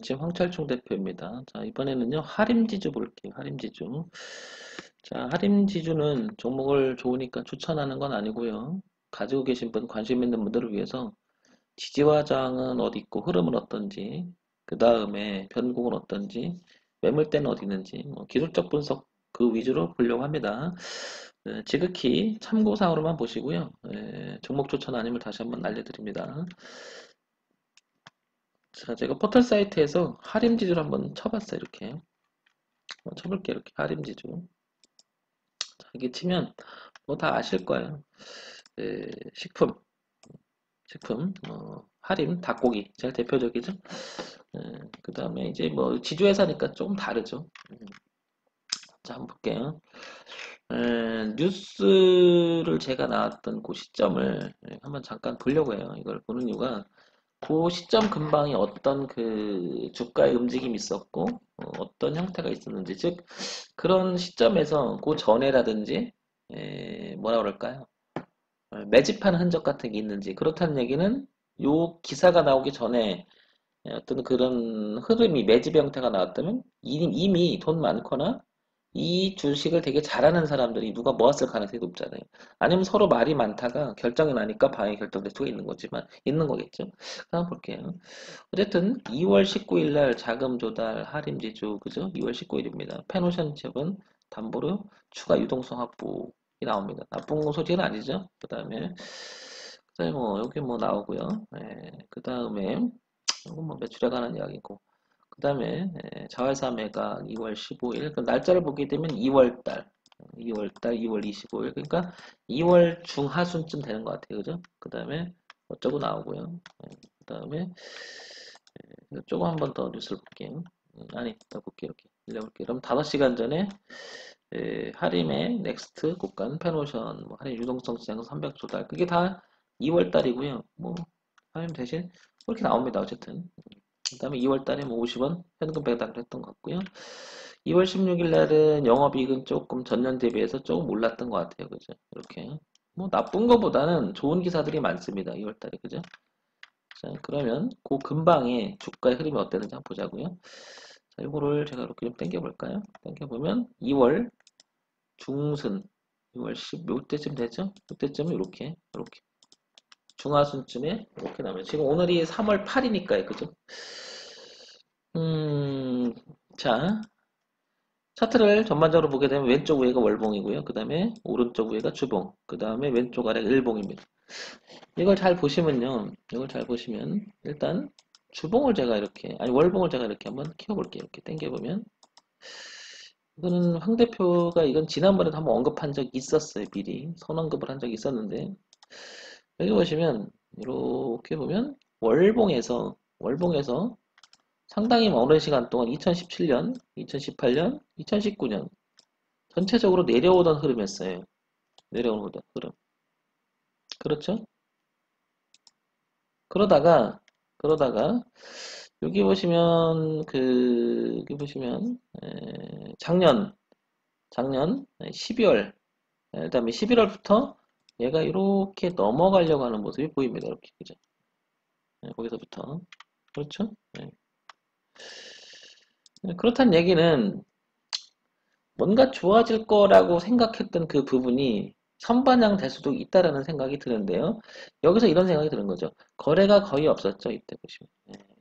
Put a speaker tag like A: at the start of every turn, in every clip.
A: 지금 황철중 대표입니다. 자, 이번에는요, 하림지주 볼게요. 하림지주. 자, 하림지주는 종목을 좋으니까 추천하는 건 아니고요. 가지고 계신 분, 관심 있는 분들을 위해서 지지와 저항은 어디 있고 흐름은 어떤지, 그 다음에 변곡은 어떤지, 매물대는 어디 있는지, 기술적 분석 그 위주로 보려고 합니다. 지극히 참고사항으로만 보시고요. 종목 추천 아니면 다시 한번 알려드립니다. 자, 제가 포털 사이트에서 하림지주를 한번 쳐봤어요. 이렇게. 쳐볼게요. 이렇게 하림지주. 자, 이게 치면 뭐 다 아실 거예요. 식품, 하림, 닭고기. 제가 대표적이죠. 그 다음에 이제 뭐 지주회사니까 조금 다르죠. 자, 한번 볼게요. 뉴스를 제가 나왔던 그 시점을 한번 잠깐 보려고 해요. 이걸 보는 이유가 그 시점 근방에 어떤 그 주가의 움직임이 있었고 어떤 형태가 있었는지 즉 그런 시점에서 그 전에라든지 뭐라 그럴까요? 매집하는 흔적 같은 게 있는지 그렇다는 얘기는 요 기사가 나오기 전에 어떤 그런 흐름이 매집 형태가 나왔다면 이미 돈 많거나 이 주식을 되게 잘하는 사람들이 누가 모았을 가능성이 높잖아요. 아니면 서로 말이 많다가 결정이 나니까 방향이 결정될 수가 있는 거지만 있는 거겠죠. 한번 볼게요. 어쨌든 2월 19일 날 자금 조달 할인지주 그죠? 2월 19일입니다. 페노션 지역은 담보로 추가 유동성 확보이 나옵니다. 나쁜 소식은 아니죠. 그다음에 뭐 여기 뭐 나오고요. 그다음에 이건 뭐 매출에 관한 이야기고. 그다음에 자회사 매각 2월 15일 그 날짜를 보게 되면 2월 달 2월 25일 그러니까 2월 중하순쯤 되는 것 같아요. 그죠? 그다음에 어쩌고 나오고요. 그다음에 조금 한 번 더 뉴스를 볼게요. 아니, 더 볼게요. 이렇게 올려볼게요. 그럼 5시간 전에 하림의 넥스트 국간 페노션 뭐 하림 유동성 시장 300 조달 그게 다 2월 달이고요. 뭐 하림 대신 그렇게 나옵니다. 어쨌든 그 다음에 2월 달에 뭐 50원 현금 배당을 했던 것 같고요. 2월 16일 날은 영업이익은 조금 전년 대비해서 조금 올랐던 것 같아요. 그죠? 이렇게 뭐 나쁜 것보다는 좋은 기사들이 많습니다. 2월 달에 그죠? 자, 그러면 그 근방에 주가의 흐름이 어땠는지 한번 보자고요. 자, 이거를 제가 이렇게 좀 당겨볼까요? 당겨보면 2월 중순, 2월 10, 요때쯤 되죠? 요때쯤은 이렇게 중하순쯤에 이렇게 나오면 지금 오늘이 3월 8이니까요, 그죠? 자, 차트를 전반적으로 보게 되면 왼쪽 위에가 월봉이고요. 그 다음에 오른쪽 위에가 주봉, 그 다음에 왼쪽 아래가 일봉입니다. 이걸 잘 보시면요. 이걸 잘 보시면 일단 주봉을 제가 이렇게 아니 월봉을 제가 이렇게 한번 키워볼게요. 이렇게 당겨보면 이거는 황 대표가 이건 지난번에도 한번 언급한 적이 있었어요. 미리 선언급을 한 적이 있었는데 여기 보시면 이렇게 보면 월봉에서 상당히 오랜 시간 동안 2017년, 2018년, 2019년 전체적으로 내려오던 흐름이었어요. 내려오는 흐름. 그렇죠? 그러다가 여기 보시면 작년 12월 그다음에 11월부터 얘가 이렇게 넘어가려고 하는 모습이 보입니다. 이렇게 그죠? 거기서부터 그렇죠? 그렇다는 얘기는 뭔가 좋아질 거라고 생각했던 그 부분이 선반영 될 수도 있다라는 생각이 드는데요. 여기서 이런 생각이 드는 거죠. 거래가 거의 없었죠. 이때 보시면.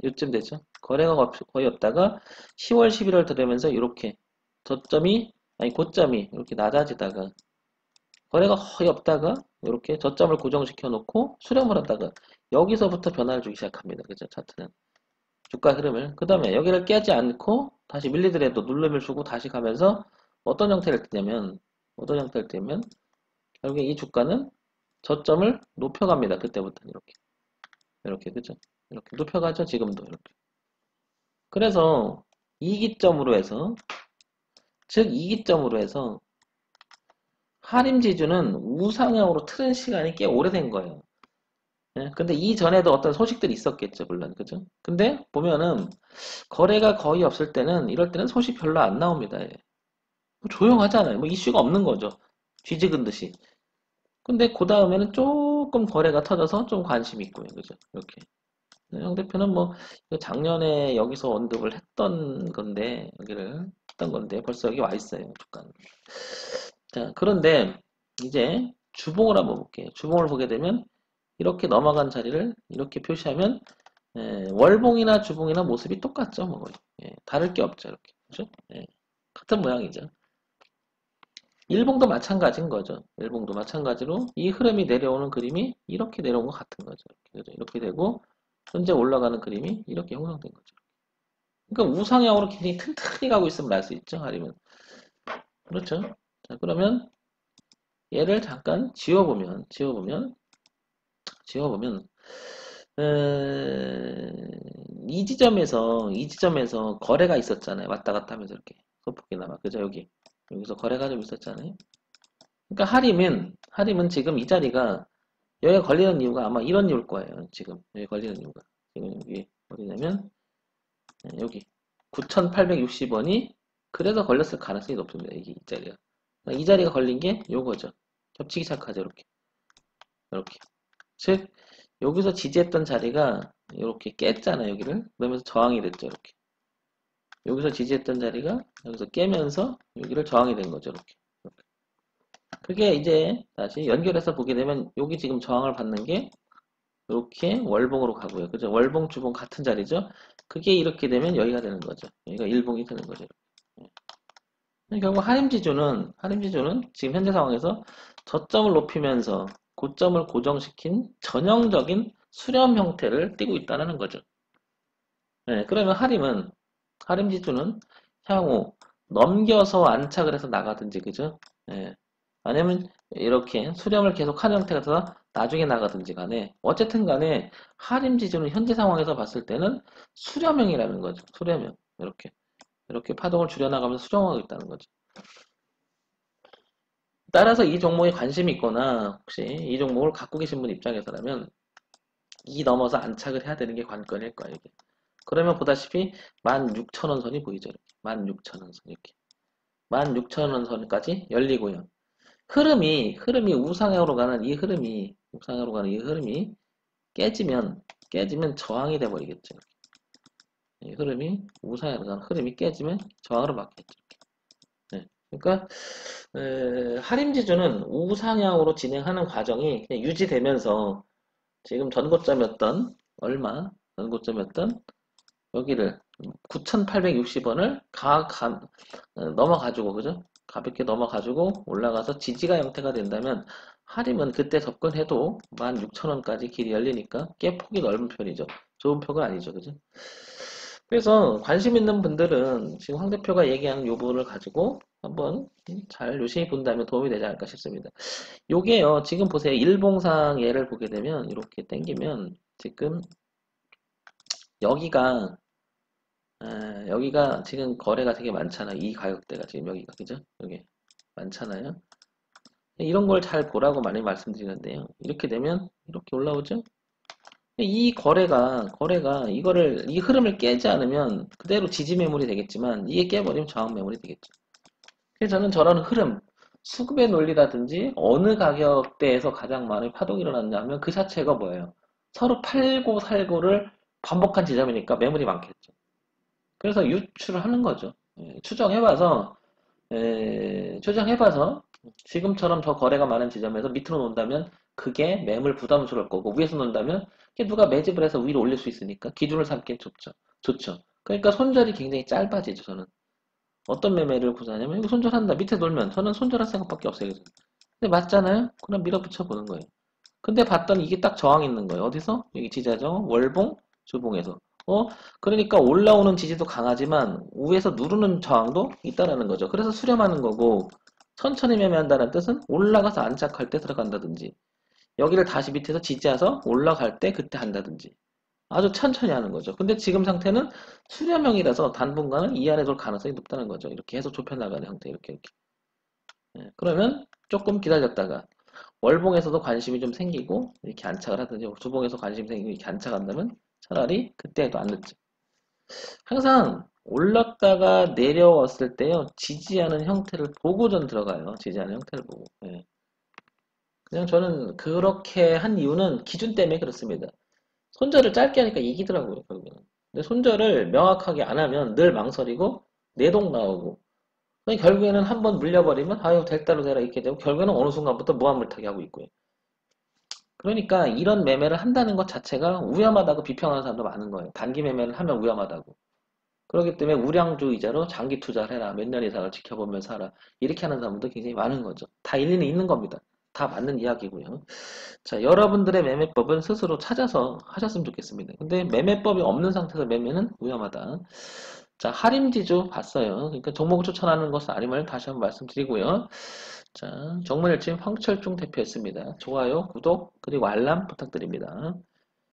A: 요쯤 되죠. 거래가 거의 없다가 10월, 11월 들어오면서 이렇게 고점이 이렇게 낮아지다가 거래가 거의 없다가 이렇게 저점을 고정시켜 놓고 수렴을 하다가 여기서부터 변화를 주기 시작합니다. 그죠? 차트는. 주가 흐름을. 그 다음에 여기를 깨지 않고 다시 밀리더라도 눌림을 주고 다시 가면서 어떤 형태를 띠면 결국에 이 주가는 저점을 높여갑니다. 그때부터 이렇게 그죠? 이렇게 높여가죠. 지금도 이렇게. 그래서 이 기점으로 해서 하림 지주는 우상향으로 틀은 시간이 꽤 오래된 거예요. 근데 이전에도 어떤 소식들이 있었겠죠, 물론, 그죠? 근데 보면은 거래가 거의 없을 때는 이럴 때는 소식 별로 안 나옵니다. 예. 뭐 조용하잖아요. 뭐 이슈가 없는 거죠. 쥐죽은 듯이. 근데 그 다음에는 조금 거래가 터져서 좀 관심이 있고요. 그죠? 이렇게. 양 대표는 뭐 작년에 여기서 언급을 했던 건데 여기를 했던 건데 벌써 여기 와 있어요. 주가는. 자, 그런데 이제 주봉을 한번 볼게요. 주봉을 보게 되면 이렇게 넘어간 자리를 이렇게 표시하면 월봉이나 주봉이나 모습이 똑같죠, 뭐 거의. 다를 게 없죠, 이렇게. 그죠? 같은 모양이죠. 일봉도 마찬가지인 거죠. 일봉도 마찬가지로 이 흐름이 내려오는 그림이 이렇게 내려온 것 같은 거죠. 이렇게, 이렇게 되고 현재 올라가는 그림이 이렇게 형성된 거죠. 그러니까 우상향으로 굉장히 튼튼히 가고 있음을 알 수 있죠, 아니면. 그렇죠. 자, 그러면 얘를 잠깐 지워보면 이 지점에서 거래가 있었잖아요. 왔다 갔다 하면서 이렇게 소폭이나마 그죠? 여기서 거래가 좀 있었잖아요. 그러니까 하림은 지금 이 자리가 여기에 걸리는 이유가 아마 이런 이유일 거예요. 지금 여기 걸리는 이유가 지금 여기 어디냐면 여기 9,860원이 그래서 걸렸을 가능성이 높습니다. 이게 이 자리가. 이 자리가 걸린 게 요거죠. 겹치기 시작하죠. 이렇게. 즉 여기서 지지했던 자리가 이렇게 깼잖아요. 여기를. 그러면서 저항이 됐죠. 이렇게. 여기서 지지했던 자리가 여기서 깨면서 여기를 저항이 된 거죠. 이렇게. 그게 이제 다시 연결해서 보게 되면 여기 지금 저항을 받는 게 이렇게 월봉으로 가고요. 그죠? 월봉, 주봉 같은 자리죠? 그게 이렇게 되면 여기가 되는 거죠. 여기가 일봉이 되는 거죠. 결국 하림지주는 지금 현재 상황에서 저점을 높이면서 고점을 고정시킨 전형적인 수렴 형태를 띠고 있다는 거죠. 그러면 하림지주는 향후 넘겨서 안착을 해서 나가든지, 그죠? 아니면 이렇게 수렴을 계속 하는 형태가 돼서 나중에 나가든지 간에, 어쨌든 간에 하림지주는 현재 상황에서 봤을 때는 수렴형이라는 거죠. 수렴형. 이렇게 파동을 줄여나가면서 수렴하고 있다는 거죠. 따라서 이 종목에 관심이 있거나 혹시 이 종목을 갖고 계신 분 입장에서라면 이 넘어서 안착을 해야 되는 게 관건일 거예요. 이게. 그러면 보다시피 16,000원 선이 보이죠. 이렇게. 16,000원 선 이렇게. 16,000원 선까지 열리고요. 흐름이 우상향으로 가는 이 흐름이 깨지면 저항이 돼 버리겠죠. 이 흐름이 우상향으로 가는 흐름이 깨지면 저항으로 바뀌겠죠. 그러니까 하림지주는 우상향으로 진행하는 과정이 그냥 유지되면서 지금 전고점이었던 여기를 9,860원을 넘어가지고 그죠? 가볍게 넘어가지고 올라가서 지지가 형태가 된다면 하림은 그때 접근해도 16,000원까지 길이 열리니까 꽤 폭이 넓은 편이죠. 좋은 폭은 아니죠, 그죠? 그래서 관심 있는 분들은 지금 황 대표가 얘기하는 요 부분을 가지고 한번 잘 유심히 본다면 도움이 되지 않을까 싶습니다. 요게요, 지금 보세요. 일봉상 예를 보게 되면 이렇게 당기면 지금 여기가 여기가 지금 거래가 되게 많잖아. 이 가격대가 지금 여기가 그죠? 여기 많잖아요. 이런 걸 잘 보라고 많이 말씀드리는데요. 이렇게 되면 이렇게 올라오죠? 이 흐름을 깨지 않으면 그대로 지지 매물이 되겠지만 이게 깨버리면 저항 매물이 되겠죠. 그래서 저는 저런 흐름, 수급의 논리라든지 어느 가격대에서 가장 많은 파동이 일어났냐 하면 그 자체가 뭐예요? 서로 팔고 살고를 반복한 지점이니까 매물이 많겠죠. 그래서 유출을 하는 거죠. 추정해봐서 지금처럼 더 거래가 많은 지점에서 밑으로 논다면 그게 매물 부담스러울 거고 위에서 논다면 그게 누가 매집을 해서 위로 올릴 수 있으니까 기준을 삼기엔 좋죠. 그러니까 손절이 굉장히 짧아지죠. 저는 어떤 매매를 구사하냐면 이거 손절한다 밑에 놀면 저는 손절할 생각밖에 없어요. 근데 맞잖아요. 그럼 밀어붙여 보는 거예요. 근데 봤더니 이게 딱 저항 있는 거예요. 어디서? 여기 지지하죠. 월봉, 주봉에서. 어? 그러니까 올라오는 지지도 강하지만 위에서 누르는 저항도 있다라는 거죠. 그래서 수렴하는 거고 천천히 매매한다는 뜻은 올라가서 안착할 때 들어간다든지 여기를 다시 밑에서 지지해서 올라갈 때 그때 한다든지 아주 천천히 하는 거죠. 근데 지금 상태는 수렴형이라서 당분간은 이 안에 돌 가능성이 높다는 거죠. 이렇게 해서 좁혀나가는 형태 이렇게. 그러면 조금 기다렸다가 월봉에서도 관심이 좀 생기고 이렇게 안착을 하든지 주봉에서 관심이 생기고 이렇게 안착한다면 차라리 그때도 안 늦죠. 항상 올랐다가 내려왔을 때요 지지하는 형태를 보고 전 들어가요. 지지하는 형태를 보고. 그냥 저는 그렇게 한 이유는 기준 때문에 그렇습니다. 손절을 짧게 하니까 이기더라고요, 결국에는. 근데 손절을 명확하게 안 하면 늘 망설이고 내동 나오고 결국에는 한번 물려버리면 아유 될 대로 되라 이렇게 되고 결국에는 어느 순간부터 무한물타기 하고 있고요. 그러니까 이런 매매를 한다는 것 자체가 위험하다고 비평하는 사람도 많은 거예요. 단기 매매를 하면 위험하다고. 그렇기 때문에 우량주 이자로 장기 투자를 해라. 몇 년 이상을 지켜보면서 하라. 이렇게 하는 사람도 굉장히 많은 거죠. 다 일리는 있는 겁니다. 다 맞는 이야기고요. 자, 여러분들의 매매법은 스스로 찾아서 하셨으면 좋겠습니다. 근데 매매법이 없는 상태에서 매매는 위험하다. 자, 할인지주 봤어요. 그러니까 종목을 추천하는 것은 아님을 다시 한번 말씀드리고요. 자, 정문일침 황철중 대표였습니다. 좋아요, 구독, 그리고 알람 부탁드립니다.